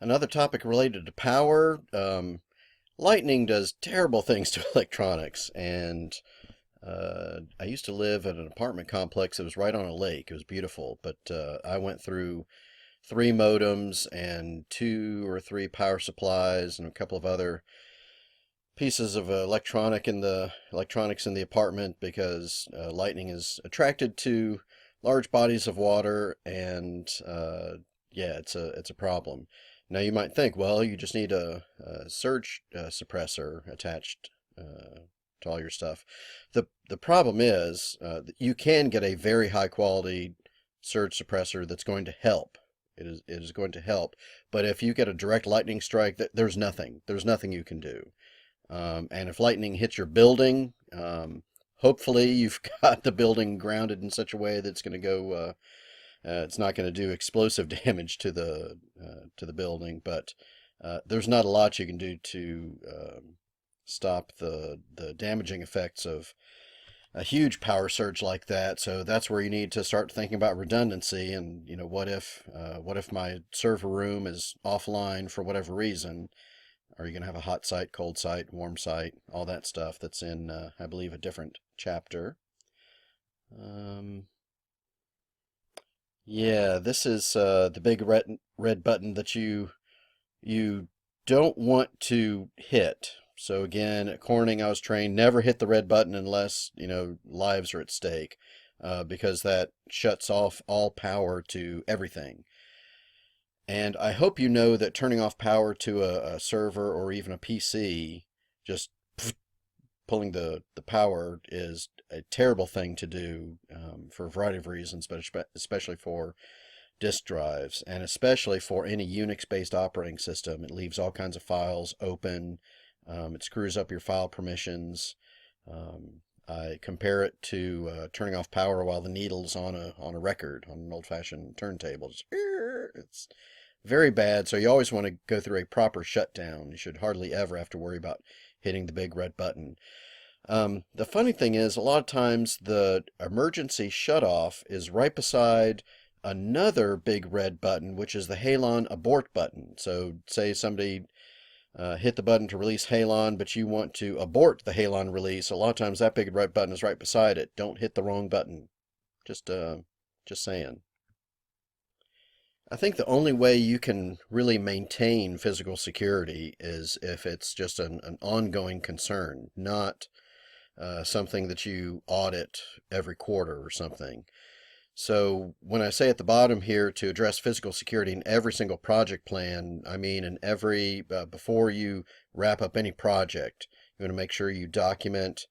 Another topic related to power. Lightning does terrible things to electronics, and I used to live at an apartment complex that was right on a lake. It was beautiful, but I went through three modems and two or three power supplies and a couple of other pieces of electronics in the apartment because lightning is attracted to large bodies of water, and yeah, it's a problem. Now you might think, well, you just need a surge suppressor attached to all your stuff. The problem is you can get a very high quality surge suppressor that's going to help. It is going to help, but if you get a direct lightning strike, there's nothing you can do. And if lightning hits your building, hopefully you've got the building grounded in such a way that it's not going to do explosive damage to the building. But there's not a lot you can do to stop the damaging effects of a huge power surge like that. So that's where you need to start thinking about redundancy. And what if my server room is offline for whatever reason? Are you going to have a hot site, cold site, warm site, all that stuff that's in, I believe, a different chapter. Um, yeah, this is the big red button that you don't want to hit. So again, at Corning, I was trained never hit the red button unless lives are at stake, because that shuts off all power to everything. And I hope you know that turning off power to a server or even a PC, just pulling the power, is a terrible thing to do for a variety of reasons, but especially for disk drives and especially for any Unix-based operating system. It leaves all kinds of files open. It screws up your file permissions. I compare it to turning off power while the needle's on a record, on an old-fashioned turntable. It's very bad, so you always want to go through a proper shutdown. You should hardly ever have to worry about hitting the big red button. The funny thing is, a lot of times the emergency shutoff is right beside another big red button, which is the Halon abort button. So say somebody hit the button to release Halon, but you want to abort the Halon release. A lot of times that big red button is right beside it. Don't hit the wrong button. Just saying. I think the only way you can really maintain physical security is if it's just an ongoing concern, not something that you audit every quarter or something. So when I say at the bottom here to address physical security in every single project plan, I mean in before you wrap up any project, you want to make sure you document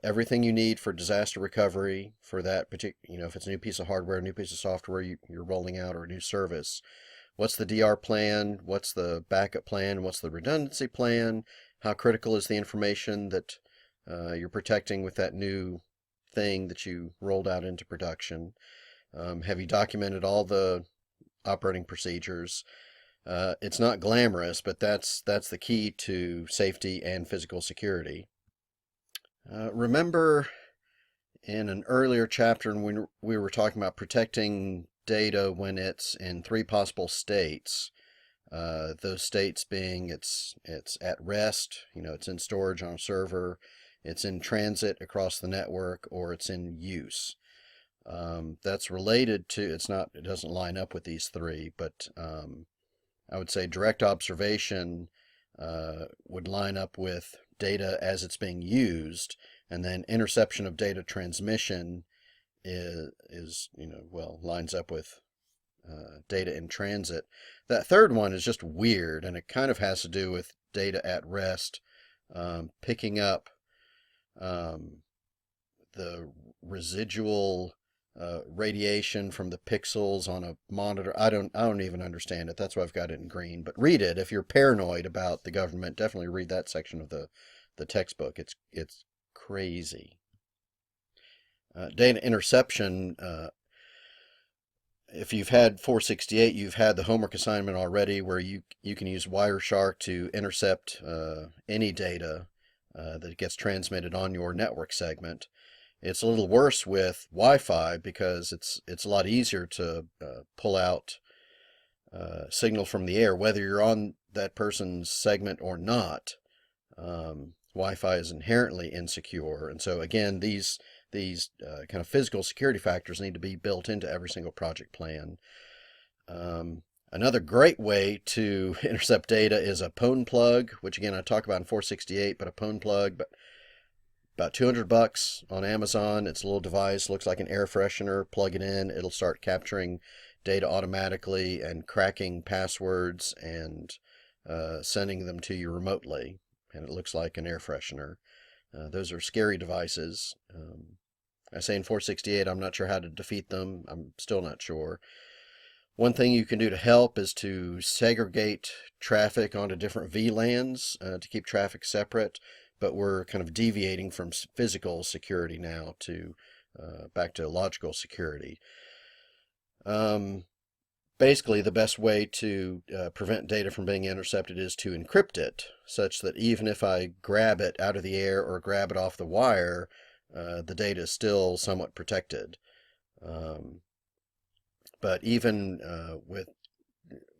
everything you need for disaster recovery for that particular, if it's a new piece of hardware, a new piece of software you're rolling out, or a new service. What's the DR plan? What's the backup plan? What's the redundancy plan? How critical is the information that you're protecting with that new thing that you rolled out into production? Have you documented all the operating procedures? It's not glamorous, but that's the key to safety and physical security. Remember in an earlier chapter when we were talking about protecting data when it's in three possible states, those states being it's at rest, it's in storage on a server, it's in transit across the network, or it's in use. That's related to, it doesn't line up with these three, but I would say direct observation would line up with data as it's being used, and then interception of data transmission lines up with data in transit. That third one is just weird, and it kind of has to do with data at rest, picking up the residual radiation from the pixels on a monitor. I don't even understand it. That's why I've got it in green. But read it if you're paranoid about the government. Definitely read that section of the textbook. It's crazy. Data interception. If you've had 468, you've had the homework assignment already, where you can use Wireshark to intercept any data that gets transmitted on your network segment. It's a little worse with Wi-Fi because it's a lot easier to pull out signal from the air, whether you're on that person's segment or not. Wi-Fi is inherently insecure, and so again, these kind of physical security factors need to be built into every single project plan. Another great way to intercept data is a pwn plug, which again I talk about in 468, but a pwn plug, but about $200 on Amazon. It's a little device, looks like an air freshener. Plug it in, it'll start capturing data automatically and cracking passwords and sending them to you remotely. And it looks like an air freshener. Those are scary devices. I say in 468, I'm not sure how to defeat them. I'm still not sure. One thing you can do to help is to segregate traffic onto different VLANs to keep traffic separate, but we're kind of deviating from physical security now to back to logical security. Basically, the best way to prevent data from being intercepted is to encrypt it, such that even if I grab it out of the air or grab it off the wire, the data is still somewhat protected. But even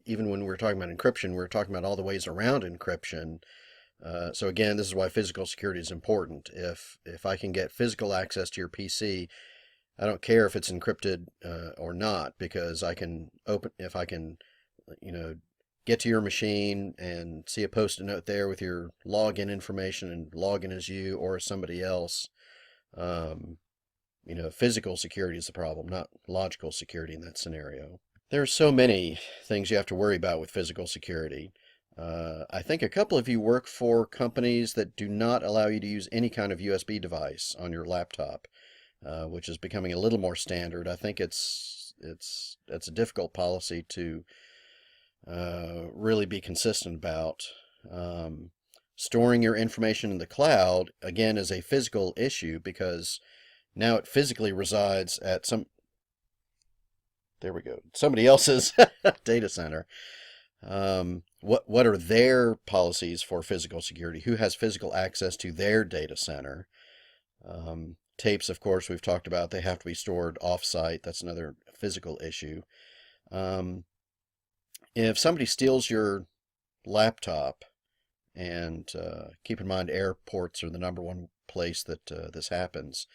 when we're talking about encryption, we're talking about all the ways around encryption. So again, this is why physical security is important. If I can get physical access to your PC, I don't care if it's encrypted or not, because if I can, get to your machine and see a post-it note there with your login information and log in as you or as somebody else. Physical security is the problem, not logical security in that scenario. There are so many things you have to worry about with physical security. I think a couple of you work for companies that do not allow you to use any kind of USB device on your laptop, which is becoming a little more standard. I think it's a difficult policy to really be consistent about. Storing your information in the cloud, again, is a physical issue because now it physically resides at somebody else's data center. What are their policies for physical security? Who has physical access to their data center? Tapes, of course, we've talked about, they have to be stored off-site. That's another physical issue. If somebody steals your laptop, and keep in mind airports are the number one place that this happens,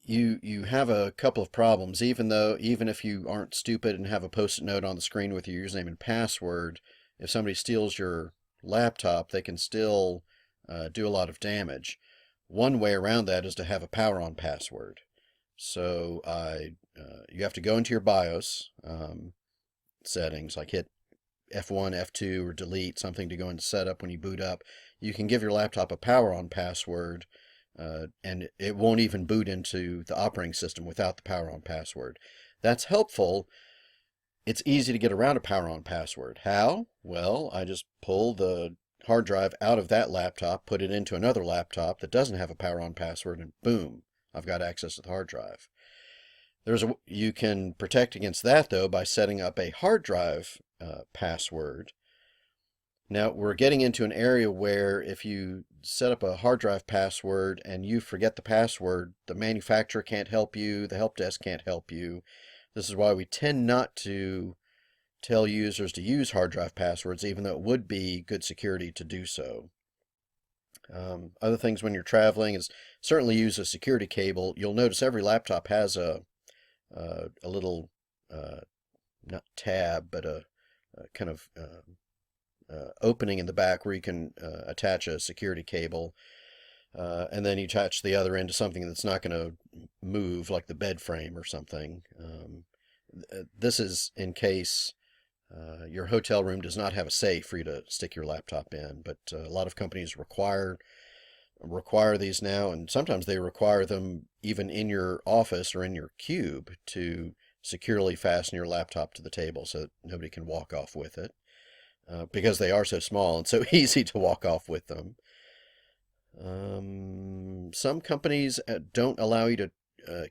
you have a couple of problems. Even if you aren't stupid and have a post-it note on the screen with your username and password, if somebody steals your laptop, they can still do a lot of damage. One way around that is to have a power on password. So you have to go into your BIOS settings, like hit F1, F2, or delete something to go into setup when you boot up. You can give your laptop a power on password, and it won't even boot into the operating system without the power on password. That's helpful. It's easy to get around a power on password. How? Well, I just pull the hard drive out of that laptop, put it into another laptop that doesn't have a power on password, and boom, I've got access to the hard drive. You can protect against that, though, by setting up a hard drive password. Now, we're getting into an area where if you set up a hard drive password and you forget the password, the manufacturer can't help you, the help desk can't help you. This is why we tend not to tell users to use hard drive passwords, even though it would be good security to do so. Other things when you're traveling is certainly use a security cable. You'll notice every laptop has a little, not tab, but a kind of opening in the back where you can attach a security cable, and then you attach the other end to something that's not going to move, like the bed frame or something. This is in case your hotel room does not have a safe for you to stick your laptop in, but a lot of companies require these now, and sometimes they require them even in your office or in your cube to securely fasten your laptop to the table so that nobody can walk off with it, because they are so small and so easy to walk off with them. Some companies don't allow you to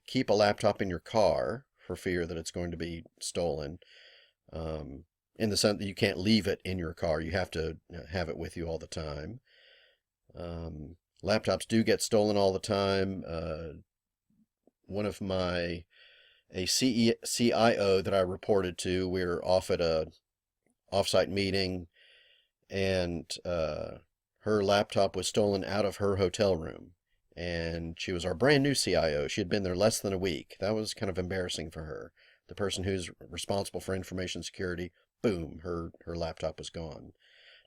keep a laptop in your car for fear that it's going to be stolen, in the sense that you can't leave it in your car. You have to have it with you all the time. Laptops do get stolen all the time. One of my a CIO that I reported to. We were off at a offsite meeting, and her laptop was stolen out of her hotel room. And she was our brand new CIO. She had been there less than a week. That was kind of embarrassing for her. The person who's responsible for information security, boom, her laptop was gone.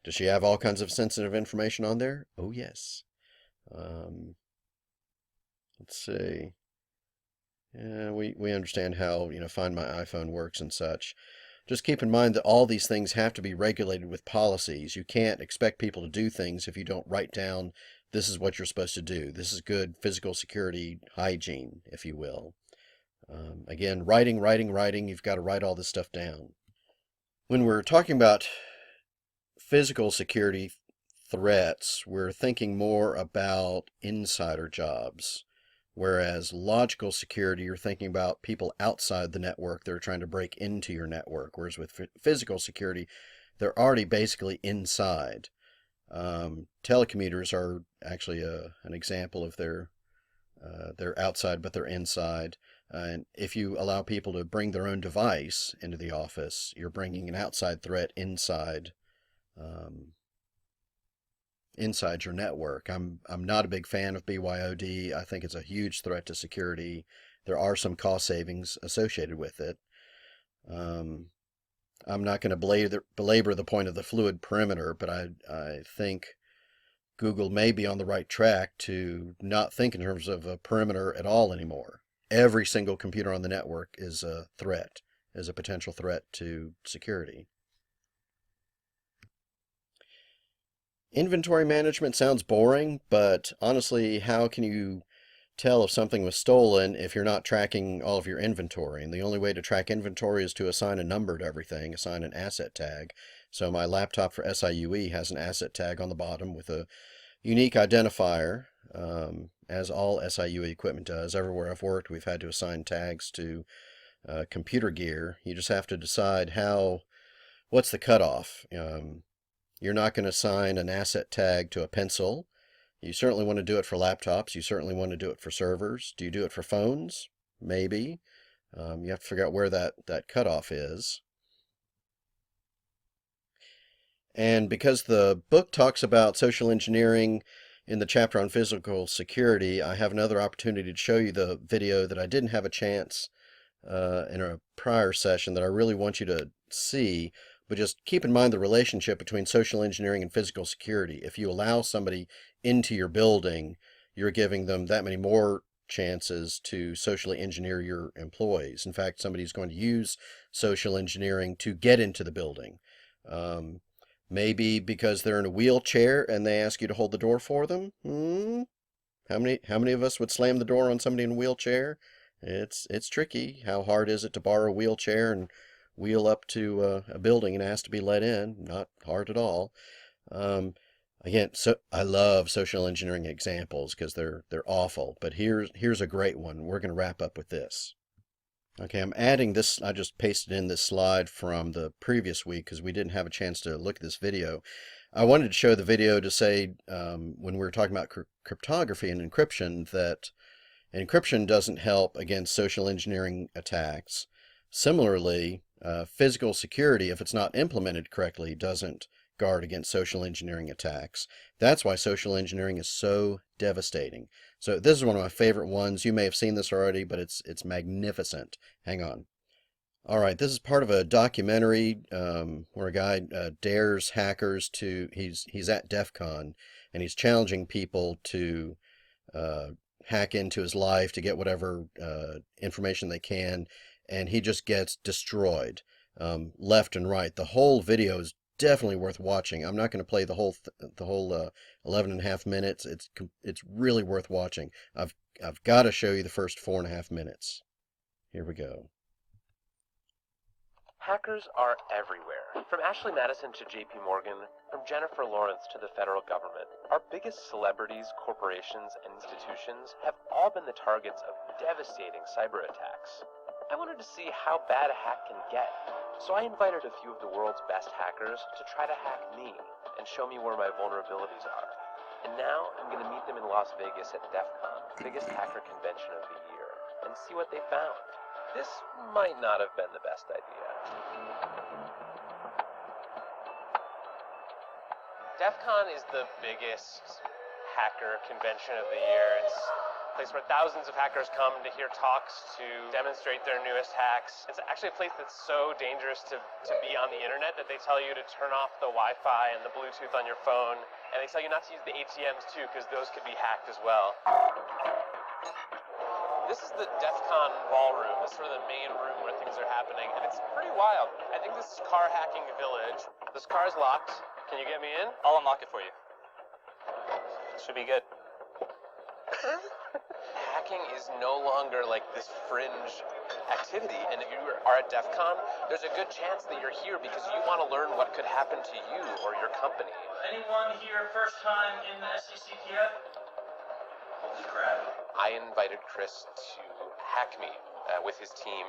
Does she have all kinds of sensitive information on there? Oh, yes. Um, let's see. Yeah, we understand how, Find My iPhone works and such. Just keep in mind that all these things have to be regulated with policies. You can't expect people to do things if you don't write down, this is what you're supposed to do. This is good physical security hygiene, if you will. Again, writing, you've got to write all this stuff down. When we're talking about physical security threats, we're thinking more about insider jobs. Whereas logical security, you're thinking about people outside the network that are trying to break into your network. Whereas with physical security, they're already basically inside. Telecommuters are actually an example of they're outside, but they're inside. And if you allow people to bring their own device into the office, you're bringing an outside threat inside inside your network. I'm not a big fan of BYOD. I think it's a huge threat to security. There are some cost savings associated with it. I'm not going to belabor the point of the fluid perimeter, but I think Google may be on the right track to not think in terms of a perimeter at all anymore. Every single computer on the network is a threat, is a potential threat to security. Inventory management sounds boring, but honestly, how can you tell if something was stolen if you're not tracking all of your inventory? And the only way to track inventory is to assign a number to everything, assign an asset tag. So my laptop for SIUE has an asset tag on the bottom with a unique identifier, as all SIUE equipment does. Everywhere I've worked, we've had to assign tags to computer gear. You just have to decide what's the cutoff. You're not going to assign an asset tag to a pencil. You certainly want to do it for laptops. You certainly want to do it for servers. Do you do it for phones? Maybe. You have to figure out where that cutoff is. And because the book talks about social engineering in the chapter on physical security, I have another opportunity to show you the video that I didn't have a chance in a prior session that I really want you to see. But just keep in mind the relationship between social engineering and physical security. If you allow somebody into your building, you're giving them that many more chances to socially engineer your employees. In fact, somebody's going to use social engineering to get into the building. Maybe because they're in a wheelchair and they ask you to hold the door for them. How many of us would slam the door on somebody in a wheelchair? It's tricky. How hard is it to borrow a wheelchair and wheel up to a building and ask to be let in? Not hard at all. Again, so I love social engineering examples because they're awful. But here's a great one. We're going to wrap up with this. Okay, I'm adding this. I just pasted in this slide from the previous week because we didn't have a chance to look at this video. I wanted to show the video to say when we were talking about cryptography and encryption that encryption doesn't help against social engineering attacks. Similarly, physical security, if it's not implemented correctly, doesn't guard against social engineering attacks. That's why social engineering is so devastating. So this is one of my favorite ones. You may have seen this already, but it's magnificent. Hang on. All right, this is part of a documentary where a guy dares hackers to. He's at DEF CON and he's challenging people to hack into his life to get whatever information they can, and he just gets destroyed left and right. The whole video is definitely worth watching. I'm not going to play the whole 11 and a half minutes. It's really worth watching. I've got to show you the first 4.5 minutes. Here we go. Hackers are everywhere. From Ashley Madison to JP Morgan, from Jennifer Lawrence to the federal government. Our biggest celebrities, corporations, and institutions have all been the targets of devastating cyber attacks. I wanted to see how bad a hack can get, so I invited a few of the world's best hackers to try to hack me and show me where my vulnerabilities are. And now I'm going to meet them in Las Vegas at DEF CON, the biggest hacker convention of the year, and see what they found. this might not have been the best idea. DEF CON is the biggest hacker convention of the year. It's a place where thousands of hackers come to hear talks, to demonstrate their newest hacks. It's actually a place that's so dangerous to be on the internet that they tell you to turn off the Wi-Fi and the Bluetooth on your phone, and they tell you not to use the ATMs too, because those could be hacked as well. This is the DEF CON ballroom. This is sort of the main room where things are happening, and it's pretty wild. I think this is car hacking village. This car is locked. Can you get me in? I'll unlock it for you. Should be good. Hacking is no longer like this fringe activity, and if you are at DEF CON, there's a good chance that you're here because you want to learn what could happen to you or your company. Anyone here first time in the SCCTF? Holy crap. I invited Chris to hack me with his team,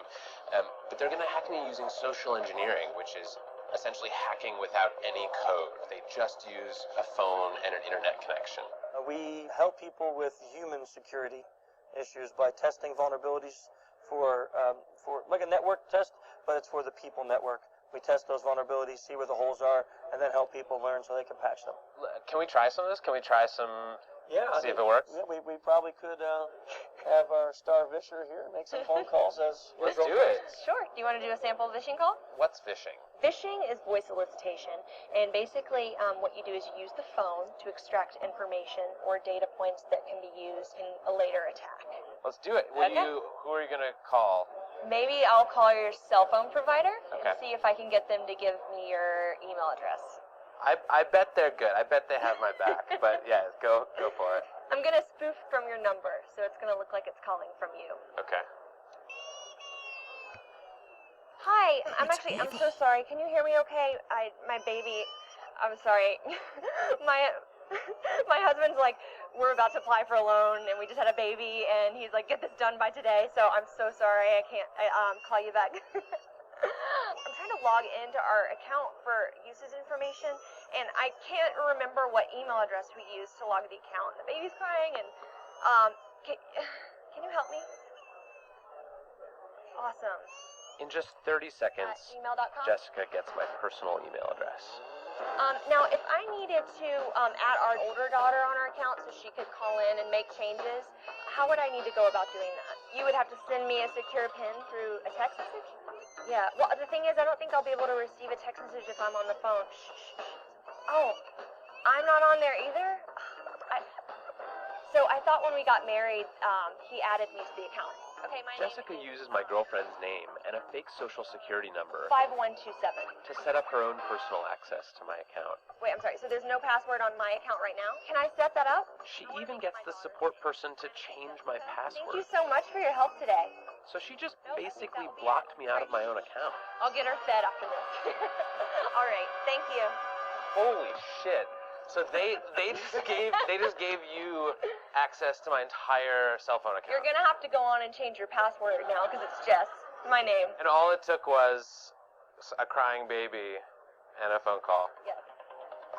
but they're going to hack me using social engineering, which is essentially hacking without any code. They just use a phone and an internet connection. We help people with human security issues by testing vulnerabilities for like a network test, but it's for the people network. We test those vulnerabilities, see where the holes are, and then help people learn so they can patch them. Can we try some of this? Can we try some... Yeah, see if it works? Yeah, we probably could have our star visher here make some phone calls as Let's do it. Sure. Do you want to do a sample phishing call? What's phishing? Phishing is voice solicitation, and basically what you do is you use the phone to extract information or data points that can be used in a later attack. Let's do it. Who are you going to call? Maybe I'll call your cell phone provider Okay. and see if I can get them to give me your email address. I bet they're good. I bet they have my back. But yeah, go for it. I'm going to spoof from your number, so it's going to look like it's calling from you. Okay. Hi, I'm so sorry. Can you hear me okay? My baby, I'm sorry. my husband's like, we're about to apply for a loan, and we just had a baby, and he's like, get this done by today, so I'm so sorry. I can't call you back. I'm trying to log into our account for usage information, and I can't remember what email address we used to log the account. The baby's crying, and can you help me? Awesome. In just 30 seconds, Gmail.com? Jessica gets my personal email address. Now, if I needed to add our older daughter on our account so she could call in and make changes, how would I need to go about doing that? You would have to send me a secure PIN through a text message? Yeah, well, the thing is, I don't think I'll be able to receive a text message if I'm on the phone. Shh. Oh, I'm not on there either? So I thought when we got married, he added me to the account. Okay, my Jessica name is uses my girlfriend's name and a fake social security number 5127. to set up her own personal access to my account. Wait, I'm sorry, so there's no password on my account right now? Can I set that up? She even gets the support person to change my Thank password. you so much for your help today. So she just basically blocked me out of my own account. I'll get her fed after this. All right, thank you. Holy shit. So they just gave you access to my entire cell phone account. You're gonna have to go on and change your password now because it's Jess, my name. And all it took was a crying baby and a phone call. Yes.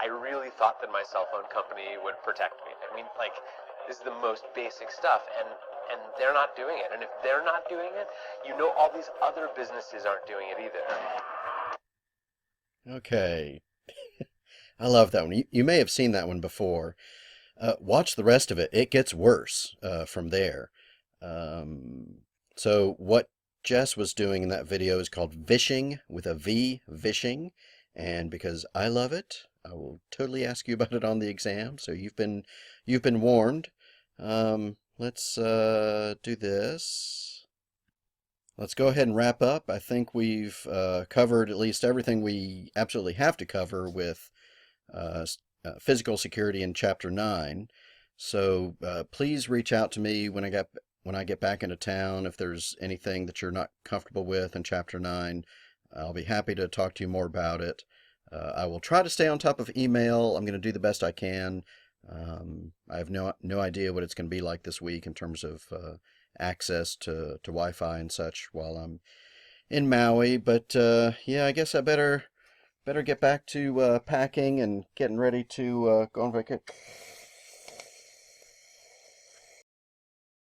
I really thought that my cell phone company would protect me. I mean, like, this is the most basic stuff, and they're not doing it. And if they're not doing it, you know all these other businesses aren't doing it either. Okay. I love that one. You may have seen that one before. Watch the rest of it. It gets worse from there. So what Jess was doing in that video is called vishing with a V, vishing. And because I love it, I will totally ask you about it on the exam. So you've been warned. Let's do this. Let's go ahead and wrap up. I think we've covered at least everything we absolutely have to cover with physical security in Chapter 9. So please reach out to me when I get back into town. If there's anything that you're not comfortable with in Chapter 9, I'll be happy to talk to you more about it. I will try to stay on top of email. I'm going to do the best I can. I have no idea what it's going to be like this week in terms of access to Wi-Fi and such while I'm in Maui. But yeah, I guess I better get back to packing and getting ready to go on vacation.